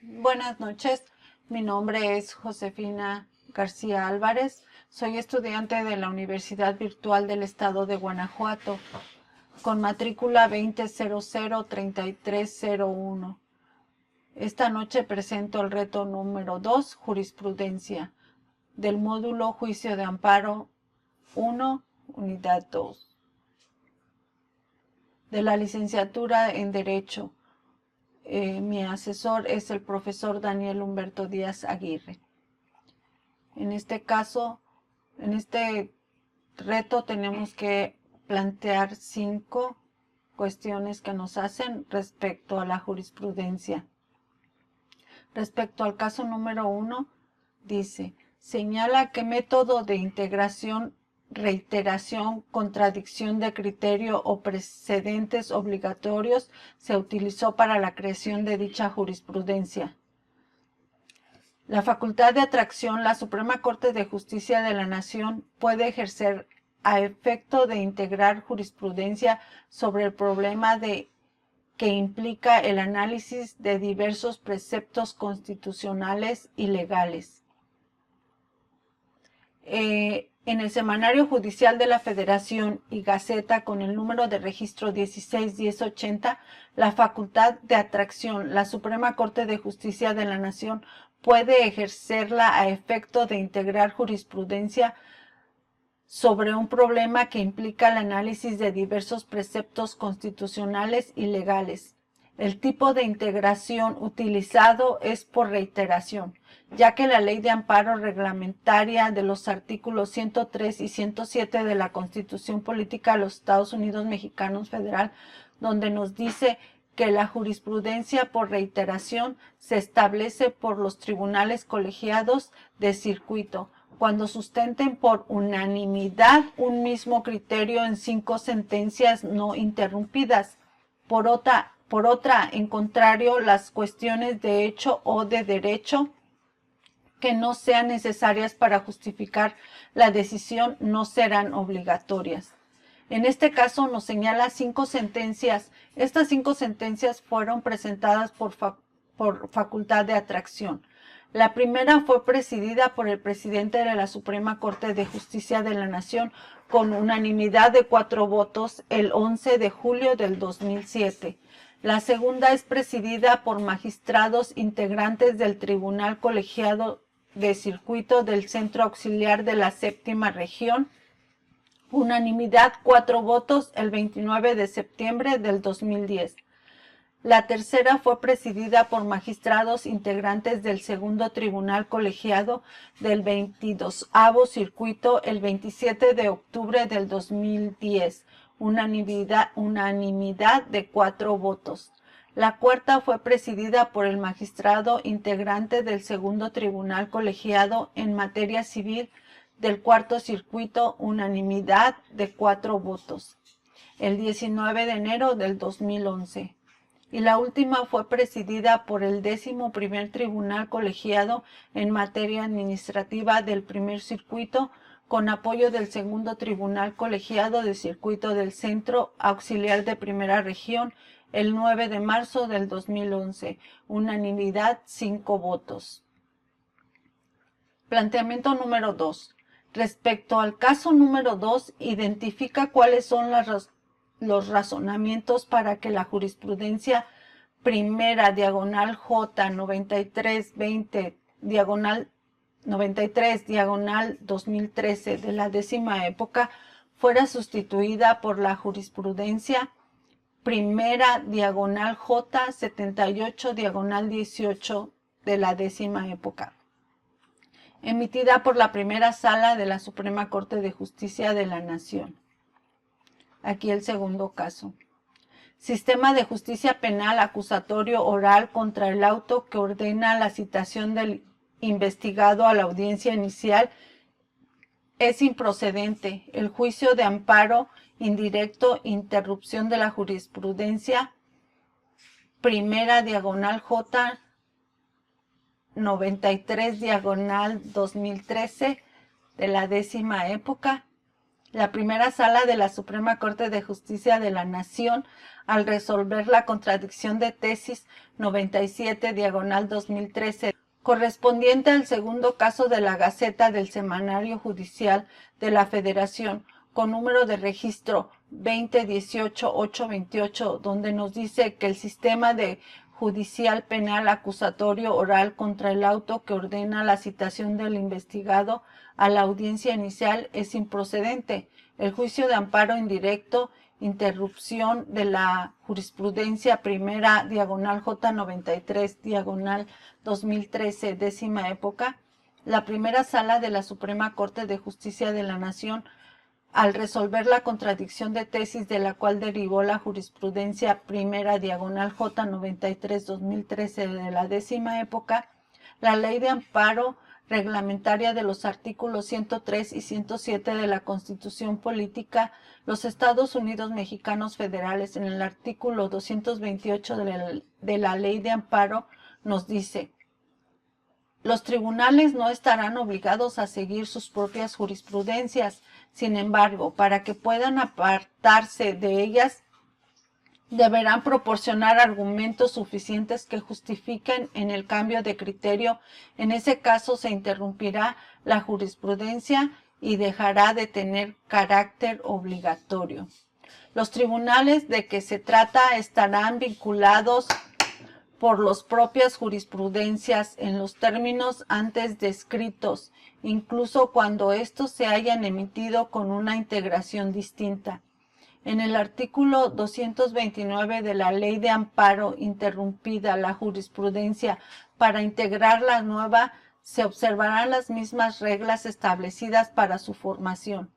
Buenas noches, mi nombre es Josefina García Álvarez, soy estudiante de la Universidad Virtual del Estado de Guanajuato, con matrícula 20003301. Esta noche presento el reto número 2, Jurisprudencia, del módulo Juicio de Amparo 1, Unidad 2, de la licenciatura en Derecho. Mi asesor es el profesor Daniel Humberto Díaz Aguirre. En este caso, en este reto tenemos que plantear 5 cuestiones que nos hacen respecto a la jurisprudencia. Respecto al caso número 1, dice, señala qué método de integración, reiteración, contradicción de criterio o precedentes obligatorios se utilizó para la creación de dicha jurisprudencia. La facultad de atracción, la Suprema Corte de Justicia de la Nación puede ejercer a efecto de integrar jurisprudencia sobre el problema que implica el análisis de diversos preceptos constitucionales y legales. En el Semanario Judicial de la Federación y Gaceta con el número de registro 161080, la facultad de atracción, la Suprema Corte de Justicia de la Nación puede ejercerla a efecto de integrar jurisprudencia sobre un problema que implica el análisis de diversos preceptos constitucionales y legales. El tipo de integración utilizado es por reiteración, ya que la Ley de Amparo Reglamentaria de los artículos 103 y 107 de la Constitución Política de los Estados Unidos Mexicanos Federal, donde nos dice que la jurisprudencia por reiteración se establece por los tribunales colegiados de circuito, cuando sustenten por unanimidad un mismo criterio en 5 sentencias no interrumpidas. Por otra, en contrario, las cuestiones de hecho o de derecho que no sean necesarias para justificar la decisión no serán obligatorias. En este caso nos señala 5 sentencias. Estas 5 sentencias fueron presentadas por facultad de atracción. La primera fue presidida por el presidente de la Suprema Corte de Justicia de la Nación con unanimidad de 4 votos el 11 de julio del 2007. La segunda es presidida por magistrados integrantes del Tribunal Colegiado de Circuito del Centro Auxiliar de la Séptima Región, unanimidad 4 votos el 29 de septiembre del 2010. La tercera fue presidida por magistrados integrantes del Segundo Tribunal Colegiado del 22º Circuito el 27 de octubre del 2010, unanimidad de 4 votos. La cuarta fue presidida por el magistrado integrante del Segundo Tribunal Colegiado en materia civil del Cuarto Circuito, unanimidad de 4 votos, el 19 de enero del 2011. Y la última fue presidida por el 11º Tribunal Colegiado en materia administrativa del Primer Circuito, con apoyo del Segundo Tribunal Colegiado de Circuito del Centro Auxiliar de Primera Región, el 9 de marzo del 2011, unanimidad 5 votos. Planteamiento número 2. Respecto al caso número 2, identifica cuáles son los razonamientos para que la jurisprudencia primera diagonal J 9320 diagonal 93 diagonal 2013 de la 10ª época fuera sustituida por la jurisprudencia primera diagonal J 78 diagonal 18 de la 10ª época, emitida por la primera sala de la Suprema Corte de Justicia de la Nación. Aquí el segundo caso. Sistema de justicia penal acusatorio oral contra el auto que ordena la citación del investigado a la audiencia inicial es improcedente. El juicio de amparo indirecto, interrupción de la jurisprudencia, primera diagonal J 93 diagonal 2013 de la 10ª época, La primera sala de la Suprema Corte de Justicia de la Nación, al resolver la contradicción de tesis 97/2013, correspondiente al segundo caso de la Gaceta del Semanario Judicial de la Federación, con número de registro 2018-828, donde nos dice que el sistema de judicial penal acusatorio oral contra el auto que ordena la citación del investigado a la audiencia inicial es improcedente. El juicio de amparo indirecto, interrupción de la jurisprudencia primera, diagonal J93, diagonal 2013, décima época, la primera sala de la Suprema Corte de Justicia de la Nación, al resolver la contradicción de tesis de la cual derivó la jurisprudencia primera, diagonal J93-2013 de la décima época, la ley de amparo reglamentaria de los artículos 103 y 107 de la Constitución Política, los Estados Unidos Mexicanos Federales, en el artículo 228 de la ley de amparo, nos dice: los tribunales no estarán obligados a seguir sus propias jurisprudencias. Sin embargo, para que puedan apartarse de ellas, deberán proporcionar argumentos suficientes que justifiquen en el cambio de criterio. En ese caso se interrumpirá la jurisprudencia y dejará de tener carácter obligatorio. Los tribunales de que se trata estarán vinculados por las propias jurisprudencias en los términos antes descritos, incluso cuando estos se hayan emitido con una integración distinta. En el artículo 229 de la Ley de Amparo, interrumpida la jurisprudencia para integrar la nueva, se observarán las mismas reglas establecidas para su formación.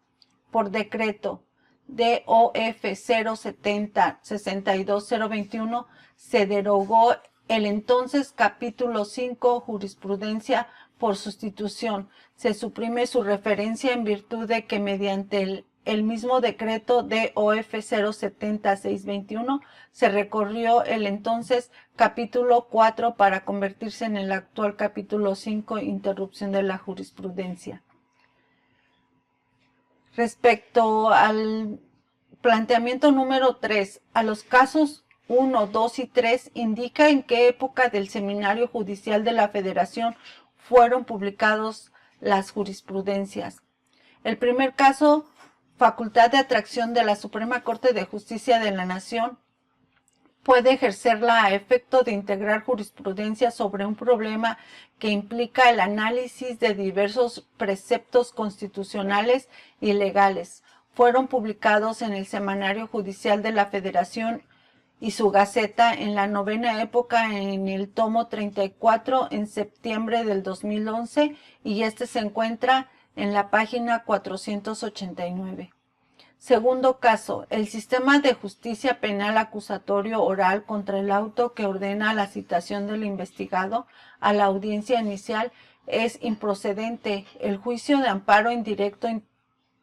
Por decreto DOF 070-62021 se derogó el entonces capítulo 5, jurisprudencia por sustitución. Se suprime su referencia en virtud de que mediante el mismo decreto DOF 070-621 se recorrió el entonces capítulo 4 para convertirse en el actual capítulo 5, interrupción de la jurisprudencia. Respecto al planteamiento número 3, a los casos 1, 2 y 3 indica en qué época del Seminario Judicial de la Federación fueron publicados las jurisprudencias. El primer caso, facultad de atracción de la Suprema Corte de Justicia de la Nación, puede ejercerla a efecto de integrar jurisprudencia sobre un problema que implica el análisis de diversos preceptos constitucionales y legales. Fueron publicados en el Semanario Judicial de la Federación y su Gaceta en la novena época en el tomo 34 en septiembre del 2011 y este se encuentra en la página 489. Segundo caso, el sistema de justicia penal acusatorio oral contra el auto que ordena la citación del investigado a la audiencia inicial es improcedente. El juicio de amparo indirecto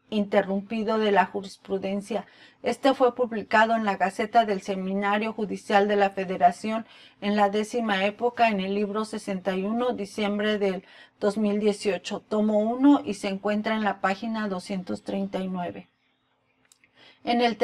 interrumpido de la jurisprudencia. Este fue publicado en la Gaceta del Seminario Judicial de la Federación en la décima época en el libro 61, diciembre del 2018, tomo 1 y se encuentra en la página 239. En el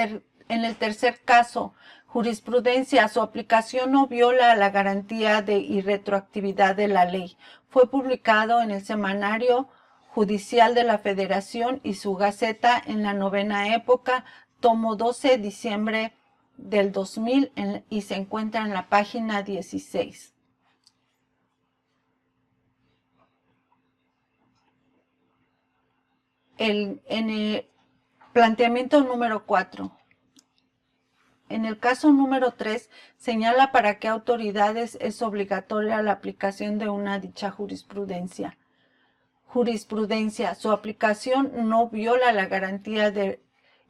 tercer caso, jurisprudencia, su aplicación no viola la garantía de irretroactividad de la ley. Fue publicado en el Semanario Judicial de la Federación y su Gaceta en la novena época, tomo 12, diciembre del 2000 y se encuentra en la página 16. En el planteamiento número 4. En el caso número 3, señala para qué autoridades es obligatoria la aplicación de una dicha jurisprudencia. Jurisprudencia, su aplicación no viola la garantía de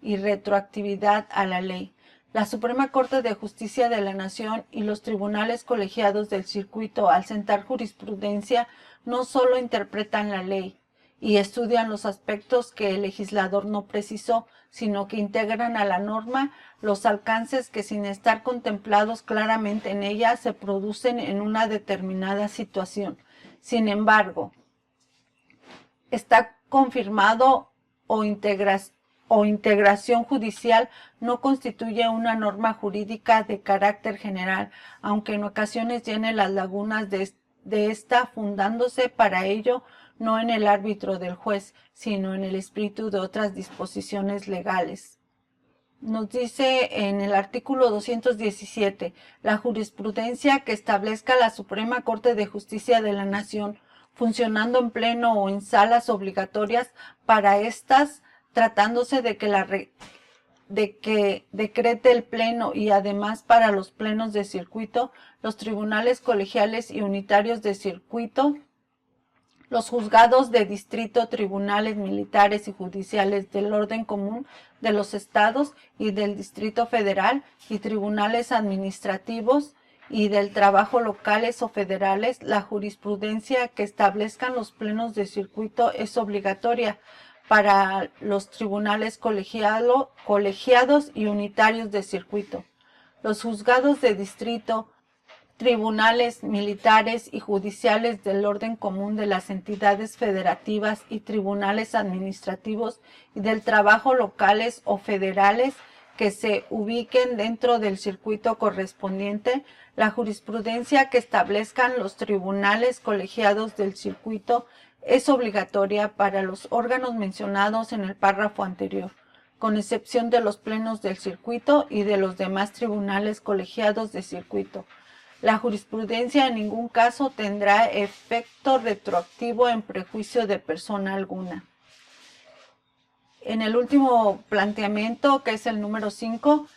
irretroactividad a la ley. La Suprema Corte de Justicia de la Nación y los tribunales colegiados del circuito, al sentar jurisprudencia, no solo interpretan la ley y estudian los aspectos que el legislador no precisó, sino que integran a la norma los alcances que, sin estar contemplados claramente en ella, se producen en una determinada situación. Sin embargo, está confirmado o o integración judicial no constituye una norma jurídica de carácter general, aunque en ocasiones llene las lagunas de esta, fundándose para ello no en el árbitro del juez, sino en el espíritu de otras disposiciones legales. Nos dice en el artículo 217, la jurisprudencia que establezca la Suprema Corte de Justicia de la Nación, funcionando en pleno o en salas obligatorias para estas, tratándose de que decrete el pleno y además para los plenos de circuito, los tribunales colegiales y unitarios de circuito, los juzgados de distrito, tribunales militares y judiciales del orden común de los estados y del Distrito Federal y tribunales administrativos y del trabajo locales o federales, la jurisprudencia que establezcan los plenos de circuito es obligatoria para los tribunales colegiados y unitarios de circuito. Los juzgados de distrito, tribunales militares y judiciales del orden común de las entidades federativas y tribunales administrativos y del trabajo locales o federales que se ubiquen dentro del circuito correspondiente, la jurisprudencia que establezcan los tribunales colegiados del circuito es obligatoria para los órganos mencionados en el párrafo anterior, con excepción de los plenos del circuito y de los demás tribunales colegiados de circuito. La jurisprudencia en ningún caso tendrá efecto retroactivo en prejuicio de persona alguna. En el último planteamiento, que es el número 5,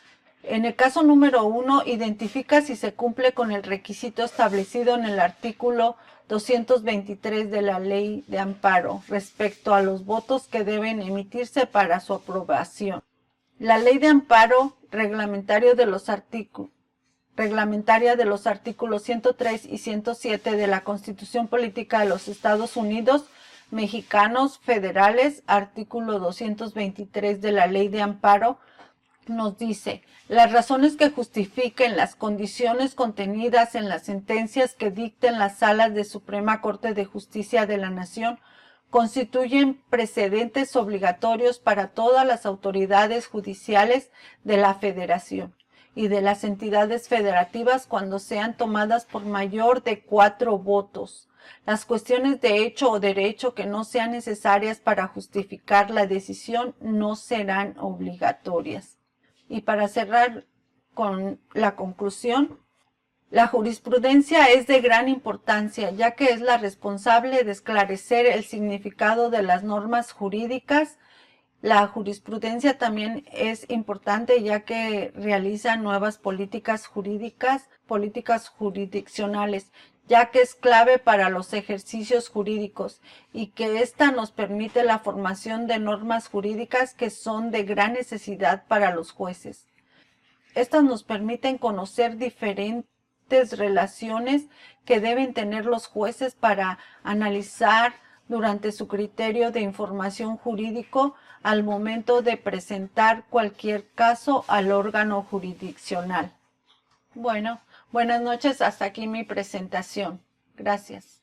en el caso número 1, identifica si se cumple con el requisito establecido en el artículo 223 de la Ley de Amparo respecto a los votos que deben emitirse para su aprobación. La Ley de Amparo reglamentaria de los artículos 103 y 107 de la Constitución Política de los Estados Unidos Mexicanos Federales, artículo 223 de la Ley de Amparo, nos dice: las razones que justifiquen las condiciones contenidas en las sentencias que dicten las salas de Suprema Corte de Justicia de la Nación constituyen precedentes obligatorios para todas las autoridades judiciales de la Federación y de las entidades federativas cuando sean tomadas por mayor de 4 votos. Las cuestiones de hecho o derecho que no sean necesarias para justificar la decisión no serán obligatorias. Y para cerrar con la conclusión, la jurisprudencia es de gran importancia, ya que es la responsable de esclarecer el significado de las normas jurídicas. La jurisprudencia también es importante ya que realiza nuevas políticas jurídicas, políticas jurisdiccionales, ya que es clave para los ejercicios jurídicos y que ésta nos permite la formación de normas jurídicas que son de gran necesidad para los jueces. Estas nos permiten conocer diferentes relaciones que deben tener los jueces para analizar durante su criterio de información jurídico al momento de presentar cualquier caso al órgano jurisdiccional. Bueno, buenas noches, hasta aquí mi presentación. Gracias.